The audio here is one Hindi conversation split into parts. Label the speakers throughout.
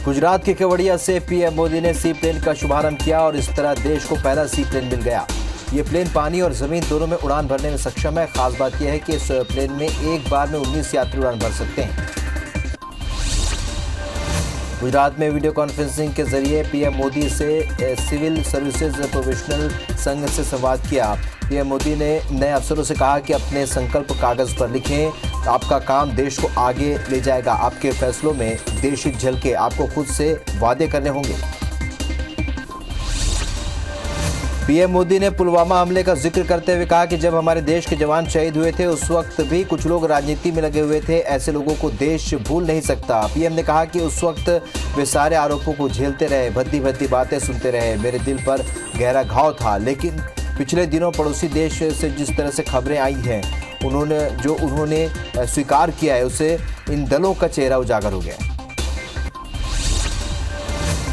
Speaker 1: गुजरात के केवड़िया से पीएम मोदी ने सी प्लेन का शुभारंभ किया और इस तरह देश को पहला सी प्लेन मिल गया। ये प्लेन पानी और जमीन दोनों में उड़ान भरने में सक्षम है। खास बात यह है कि इस प्लेन में एक बार में 19 यात्री उड़ान भर सकते हैं। गुजरात में वीडियो कॉन्फ्रेंसिंग के जरिए पीएम मोदी से सिविल सर्विसेज प्रोफेशनल संघ से संवाद किया। पीएम मोदी ने नए अफसरों से कहा कि अपने संकल्प कागज पर लिखें। आपका काम देश को आगे ले जाएगा। आपके फैसलों में देश हित झलके। आपको खुद से वादे करने होंगे। पीएम मोदी ने पुलवामा हमले का जिक्र करते हुए कहा कि जब हमारे देश के जवान शहीद हुए थे उस वक्त भी कुछ लोग राजनीति में लगे हुए थे। ऐसे लोगों को देश भूल नहीं सकता। पीएम ने कहा कि उस वक्त वे सारे आरोपों को झेलते रहे, भद्दी भद्दी बातें सुनते रहे। मेरे दिल पर गहरा घाव था, लेकिन पिछले दिनों पड़ोसी देश से जिस तरह से खबरें आई हैं, उन्होंने स्वीकार किया है, उससे इन दलों का चेहरा उजागर हो गया।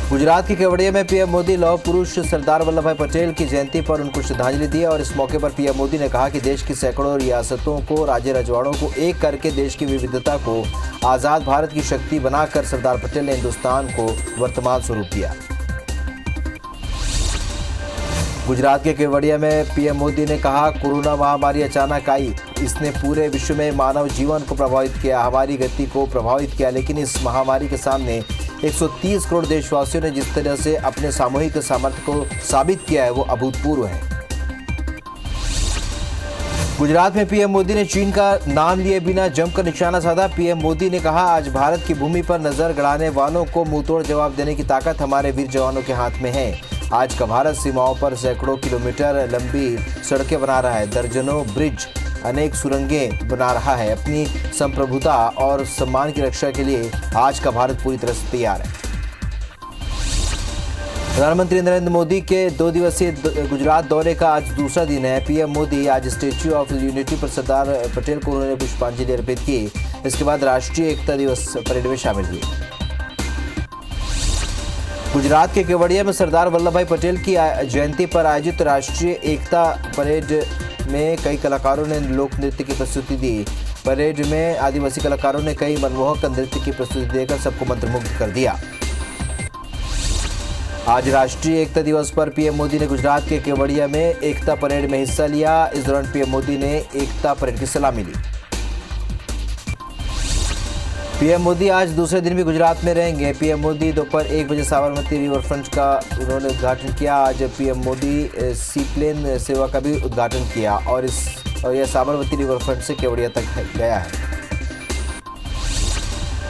Speaker 1: गुजरात के केवड़िया में पीएम मोदी लौह पुरुष सरदार वल्लभ भाई पटेल की जयंती पर उनको श्रद्धांजलि दी और इस मौके पर पीएम मोदी ने कहा कि देश की सैकड़ों रियासतों को, राज्य रजवाड़ों को एक करके देश की विविधता को आज़ाद भारत की शक्ति बनाकर सरदार पटेल ने हिंदुस्तान को वर्तमान स्वरूप दिया। गुजरात के केवड़िया में पीएम मोदी ने कहा, कोरोना महामारी अचानक आई। इसने पूरे विश्व में मानव जीवन को प्रभावित किया, हमारी गति को प्रभावित किया, लेकिन इस महामारी के सामने 130 करोड़ देशवासियों ने जिस तरह से अपने सामूहिक सामर्थ्य को साबित किया है, वो अभूतपूर्व है। गुजरात में पीएम मोदी ने चीन का नाम लिए बिना जमकर निशाना साधा। पीएम मोदी ने कहा, आज भारत की भूमि पर नजर गड़ाने वालों को मुंहतोड़ जवाब देने की ताकत हमारे वीर जवानों के हाथ में है। आज का भारत सीमाओं पर सैकड़ों किलोमीटर लंबी सड़कें बना रहा है, दर्जनों ब्रिज, अनेक सुरंगें बना रहा है। अपनी संप्रभुता और सम्मान की रक्षा के लिए आज का भारत पूरी तरह से तैयार है। प्रधानमंत्री नरेंद्र मोदी के 2 दिवसीय गुजरात दौरे का आज दूसरा दिन है। पीएम मोदी आज स्टैच्यू ऑफ यूनिटी पर सरदार पटेल को उन्होंने पुष्पांजलि अर्पित की। इसके बाद राष्ट्रीय एकता दिवस परेड में शामिल हुए। गुजरात के केवड़िया में सरदार वल्लभ भाई पटेल की जयंती पर आयोजित राष्ट्रीय एकता परेड में कई कलाकारों ने लोक नृत्य की प्रस्तुति दी। परेड में आदिवासी कलाकारों ने कई मनमोहक नृत्य की प्रस्तुति देकर सबको मंत्रमुग्ध कर दिया। आज राष्ट्रीय एकता दिवस पर पीएम मोदी ने गुजरात के केवड़िया में एकता परेड में हिस्सा लिया। इस दौरान पीएम मोदी ने एकता परेड की सलामी ली। पीएम मोदी आज दूसरे दिन भी गुजरात में रहेंगे। पीएम मोदी दोपहर 1 बजे साबरमती रिवरफ्रंट का उन्होंने उद्घाटन किया। आज पीएम मोदी सी प्लेन सेवा का भी उद्घाटन किया और यह साबरमती रिवरफ्रंट से केवड़िया तक गया है।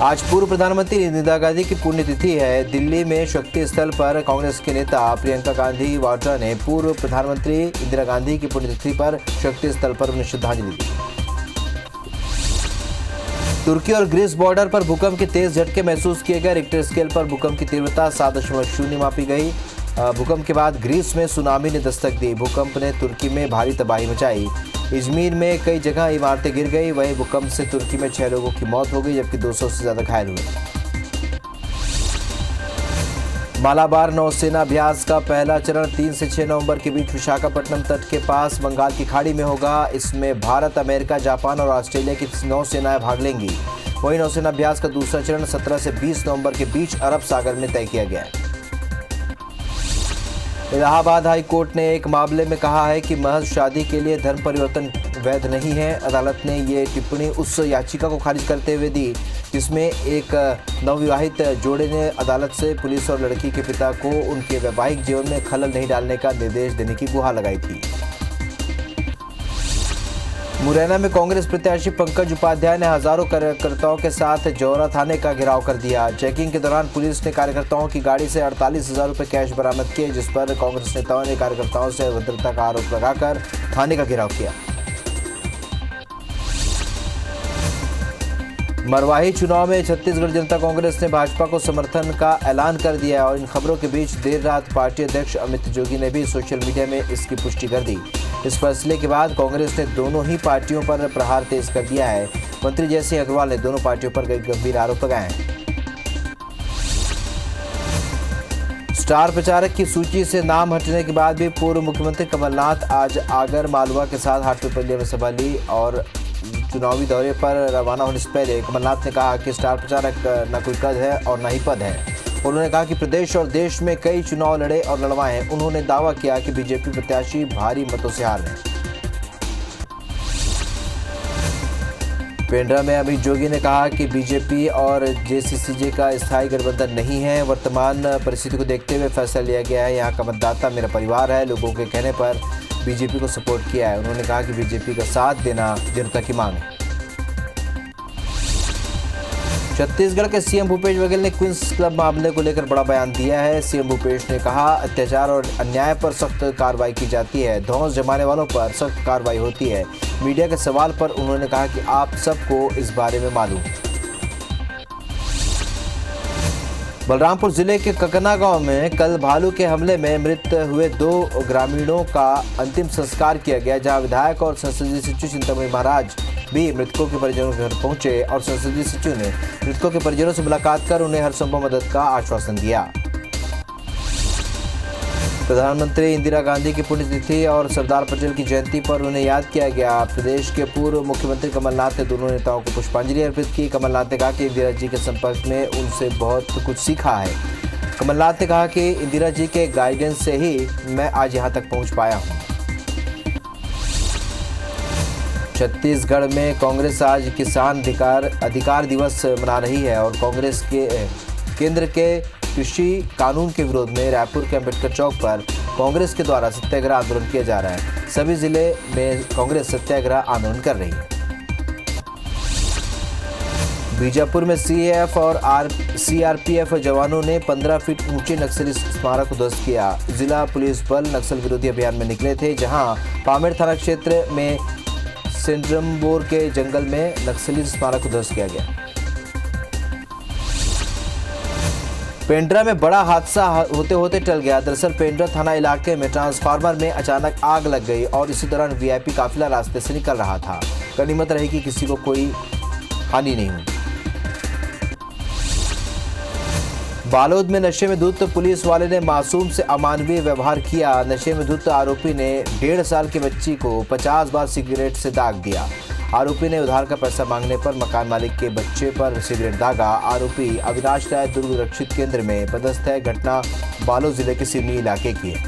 Speaker 1: आज पूर्व प्रधानमंत्री इंदिरा गांधी की पुण्यतिथि है। दिल्ली में शक्ति स्थल पर कांग्रेस के नेता प्रियंका गांधी वाड्रा ने पूर्व प्रधानमंत्री इंदिरा गांधी की पुण्यतिथि पर शक्ति स्थल पर उन्हें श्रद्धांजलि दी। तुर्की और ग्रीस बॉर्डर पर भूकंप के तेज झटके महसूस किए गए। रिक्टर स्केल पर भूकंप की तीव्रता 7.0 मापी गई। भूकंप के बाद ग्रीस में सुनामी ने दस्तक दी। भूकंप ने तुर्की में भारी तबाही मचाई। इजमीर में कई जगह इमारतें गिर गई। वहीं भूकंप से तुर्की में 6 लोगों की मौत हो गई, जबकि 200 से ज्यादा घायल हुए। मालाबार नौसेना अभ्यास का पहला चरण 3 से 6 नवंबर के बीच विशाखापट्टनम तट के पास बंगाल की खाड़ी में होगा। इसमें भारत, अमेरिका, जापान और ऑस्ट्रेलिया की नौसेनाएं भाग लेंगी। वहीं नौसेना अभ्यास का दूसरा चरण 17 से 20 नवंबर के बीच अरब सागर में तय किया गया है। इलाहाबाद हाई कोर्ट ने एक मामले में कहा है कि महज शादी के लिए धर्म परिवर्तन वैध नहीं है। अदालत ने ये टिप्पणी उस याचिका को खारिज करते हुए दी जिसमें एक नवविवाहित जोड़े ने अदालत से पुलिस और लड़की के पिता को उनके वैवाहिक जीवन में खलल नहीं डालने का निर्देश देने की गुहार लगाई थी। मुरैना में कांग्रेस प्रत्याशी पंकज उपाध्याय ने हजारों कार्यकर्ताओं के साथ जौरा थाने का घेराव कर दिया। चेकिंग के दौरान पुलिस ने कार्यकर्ताओं की गाड़ी से 48,000 रुपये कैश बरामद किए, जिस पर कांग्रेस नेताओं ने कार्यकर्ताओं से अभद्रता का आरोप लगाकर थाने का घेराव किया। मरवाही चुनाव में छत्तीसगढ़ जनता कांग्रेस ने भाजपा को समर्थन का ऐलान कर दिया और इन खबरों के बीच देर रात पार्टी अध्यक्ष अमित जोगी ने भी सोशल मीडिया में इसकी पुष्टि कर दी। इस फैसले के बाद कांग्रेस ने दोनों ही पार्टियों पर प्रहार तेज कर दिया है। मंत्री जयसिंह अग्रवाल ने दोनों पार्टियों पर गंभीर आरोप लगाए हैं। स्टार प्रचारक की सूची से नाम हटने के बाद भी पूर्व मुख्यमंत्री कमलनाथ आज आगर मालवा के साथ हाटपिपलिया में सभा ली और चुनावी दौरे पर रवाना होने से पहले कमलनाथ ने कहा कि स्टार प्रचारक न कोई कद है और न ही पद है। उन्होंने कहा कि प्रदेश और देश में कई चुनाव लड़े और लड़वाए हैं। उन्होंने दावा किया कि बीजेपी प्रत्याशी भारी मतों से हार गए। पेंड्रा में अमित जोगी ने कहा कि बीजेपी और जेसीसीजे का स्थायी गठबंधन नहीं है। वर्तमान परिस्थिति को देखते हुए फैसला लिया गया है। यहाँ का मतदाता मेरा परिवार है। लोगों के कहने पर बीजेपी को सपोर्ट किया है। उन्होंने कहा कि बीजेपी का साथ देना जनता की मांग है। छत्तीसगढ़ के सीएम भूपेश बघेल ने क्वींस क्लब मामले को लेकर बड़ा बयान दिया है। सीएम भूपेश ने कहा, अत्याचार और अन्याय पर सख्त कार्रवाई की जाती है। धौंस जमाने वालों पर सख्त कार्रवाई होती है। मीडिया के सवाल पर उन्होंने कहा कि आप सबको इस बारे में मालूम। बलरामपुर जिले के ककना गांव में कल भालू के हमले में मृत हुए 2 ग्रामीणों का अंतिम संस्कार किया गया, जहां विधायक और संसदीय सचिव चिंतामणि महाराज भी मृतकों के परिजनों के घर पहुंचे और संसदीय सचिव ने मृतकों के परिजनों से मुलाकात कर उन्हें हर संभव मदद का आश्वासन दिया। प्रधानमंत्री इंदिरा गांधी की पुण्यतिथि और सरदार पटेल की जयंती पर उन्हें याद किया गया। प्रदेश के पूर्व मुख्यमंत्री कमलनाथ ने दोनों नेताओं को पुष्पांजलि अर्पित की। कमलनाथ ने कहा कि इंदिरा जी के संपर्क में उनसे बहुत कुछ सीखा है। कमलनाथ ने कहा कि इंदिरा जी के गाइडेंस से ही मैं आज यहाँ तक पहुँच पाया हूँ। छत्तीसगढ़ में कांग्रेस आज किसान अधिकार दिवस मना रही है और कांग्रेस के केंद्र के कृषि कानून के विरोध में रायपुर के अंबेडकर चौक पर कांग्रेस के द्वारा सत्याग्रह आंदोलन किया जा रहा है। सभी जिले में कांग्रेस सत्याग्रह आंदोलन कर रही है। बीजापुर में सीएएफ और सीआरपीएफ जवानों ने 15 फीट ऊंचे नक्सली स्मारक को ध्वस्त किया। जिला पुलिस बल नक्सल विरोधी अभियान में निकले थे, जहां पामेड़ थाना क्षेत्र में सिंड्रमबोर के जंगल में नक्सली स्मारक को ध्वस्त किया गया। पेंड्रा में बड़ा हादसा होते होते टल गया। दरअसल पेंड्रा थाना इलाके में ट्रांसफार्मर में अचानक आग लग गई और इसी दौरान वीआईपी काफिला रास्ते से निकल रहा था। गनीमत रही कि किसी को कोई हानि नहीं हुई। बालोद में नशे में धुत पुलिस वाले ने मासूम से अमानवीय व्यवहार किया। नशे में धुत आरोपी ने 1.5 साल की बच्ची को 50 बार सिगरेट से दाग दिया। आरोपी ने उधार का पैसा मांगने पर मकान मालिक के बच्चे पर सिगरेट दागा। आरोपी अविनाश राय दुर्ग रक्षित केंद्र में पदस्थ है। घटना बालोद जिले के सिवनी इलाके की है।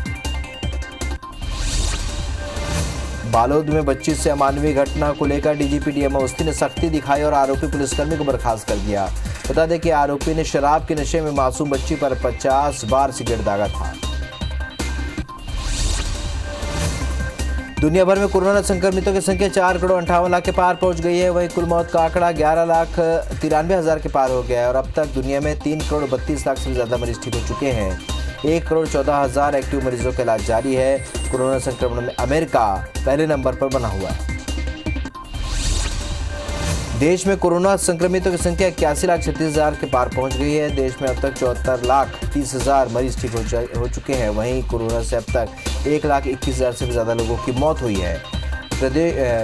Speaker 1: बालोद में बच्ची से अमानवीय घटना को लेकर डीजीपी डीएम अवस्थी ने सख्ती दिखाई और आरोपी पुलिसकर्मी को बर्खास्त कर दिया। बता दें कि आरोपी ने शराब के नशे में मासूम बच्ची पर 50 बार सिगरेट दागा था। दुनिया भर में कोरोना संक्रमितों की संख्या 4,58,00,000 के पार पहुंच गई है। वहीं कुल मौत का आंकड़ा 11,93,000 के पार हो गया है और अब तक दुनिया में 3,32,00,000 से ज्यादा मरीज ठीक हो चुके हैं। 1,14,000 एक्टिव मरीजों का इलाज जारी है। कोरोना संक्रमण में अमेरिका पहले नंबर पर बना हुआ है। देश में कोरोना संक्रमितों की संख्या 81,36,000 के पार पहुंच गई है। देश में अब तक 74,30,000 मरीज ठीक हो चुके हैं। वहीं कोरोना से अब तक 1,21,000 से भी ज़्यादा लोगों की मौत हुई है।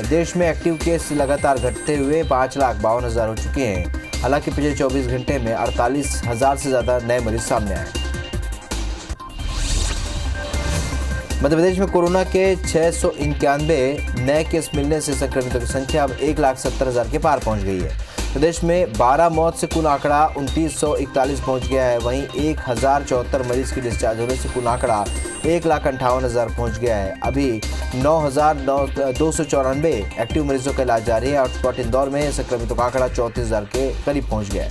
Speaker 1: देश में एक्टिव केस लगातार घटते हुए 5,52,000 हो चुके हैं। हालांकि पिछले 24 घंटे में 48,000 से ज़्यादा नए मरीज सामने आए। मध्य प्रदेश में कोरोना के 691 नए केस मिलने से संक्रमितों की संख्या अब 1,70,000 के पार पहुंच गई है। प्रदेश में 12 मौत से कुल आंकड़ा 2,941 पहुंच गया है। वहीं 1,074 मरीज की डिस्चार्ज होने से कुल आंकड़ा 1,58,000 पहुंच गया है। अभी 9,294 एक्टिव मरीजों का इलाज जारी है। हॉटस्पॉट इंदौर में संक्रमितों का आंकड़ा 34,000 के करीब पहुंच गया है।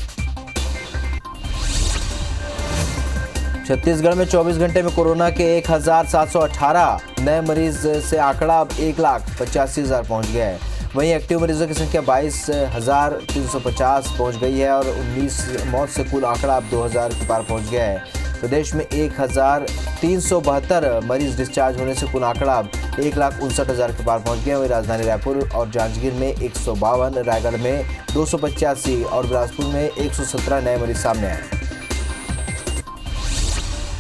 Speaker 1: छत्तीसगढ़ में 24 घंटे में कोरोना के 1,718 नए मरीज से आंकड़ा अब 1,85,000 पहुंच गया है। वहीं एक्टिव मरीजों की संख्या 22,350 पहुंच गई है और 19 मौत से कुल आंकड़ा अब 2,000 के पार पहुंच गया है। प्रदेश में 1,372 मरीज डिस्चार्ज होने से कुल आंकड़ा अब 1,59,000 के पार पहुंच गया है। वहीं राजधानी रायपुर और जांजगीर में 152, रायगढ़ में 285 और बिलासपुर में 117 नए मरीज सामने आए।